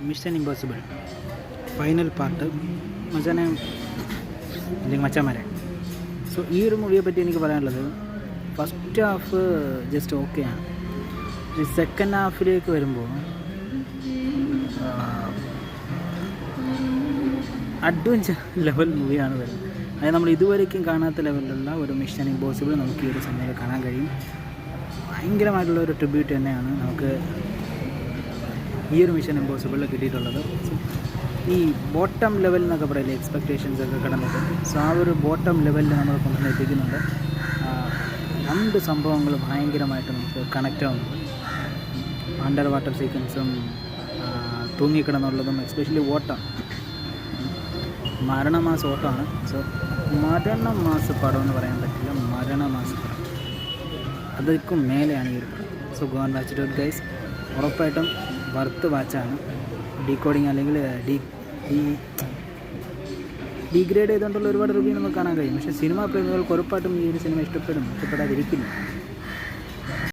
Mission impossible final part മച്ചാനെ അല്ലെങ്കിൽ മച്ചാന്മാരെ. So ഈ ഒരു മൂവിയെ പറ്റി എനിക്ക് പറയാനുള്ളത്, ഫസ്റ്റ് ഹാഫ് ജസ്റ്റ് ഓക്കെയാണ്. ഈ സെക്കൻഡ് ഹാഫിലേക്ക് വരുമ്പോൾ അഡ്വഞ്ചർ ലെവൽ മൂവിയാണ് വരുന്നത്. അതായത് നമ്മൾ ഇതുവരേക്കും കാണാത്ത ലെവലിലുള്ള ഒരു മിഷൻ ഇമ്പോസിബിൾ നമുക്ക് ഈ ഒരു സമയത്ത് കാണാൻ കഴിയും. ഭയങ്കരമായിട്ടുള്ള ഒരു ട്രിബ്യൂട്ട് തന്നെയാണ് നമുക്ക് ഈ ഒരു മിഷൻ ഇമ്പോസിബിളിൽ കിട്ടിയിട്ടുള്ളത്. ഈ ബോട്ടം ലെവൽ എന്നൊക്കെ പറയില്ലേ, എക്സ്പെക്റ്റേഷൻസ് ഒക്കെ കിടന്നിട്ട്, സോ ആ ഒരു ബോട്ടം ലെവലിൽ നമ്മൾ കൊണ്ടുവന്നെത്തിക്കുന്നുണ്ട്. രണ്ട് സംഭവങ്ങൾ ഭയങ്കരമായിട്ട് നമുക്ക് കണക്റ്റ് ആവുന്നുണ്ട്. അണ്ടർ വാട്ടർ സീക്വൻസും തൂങ്ങിക്കിടന്നുള്ളതും, എസ്പെഷ്യലി ഓട്ടം, മരണമാസ ഓട്ടമാണ്. സോ മരണമാസ പടം എന്ന് പറയാൻ പറ്റില്ല, മരണമാസ പടം അതൊക്കെ മേലെയാണ് ഈ ഒരു പടം. So go and watch it out guys. ഉറപ്പായിട്ടും വർത്ത് വാച്ചാണ്. ഡീകോഡിങ് അല്ലെങ്കിൽ ഡീഗ്രേഡ് ചെയ്തുകൊണ്ടുള്ള ഒരുപാട് റിവ്യൂ നമുക്ക് കാണാൻ കഴിയും. പക്ഷേ സിനിമാ പ്രേമികൾക്ക് ഉറപ്പായിട്ടും ഈ ഒരു സിനിമ ഇഷ്ടപ്പെടാതിരിക്കില്ല.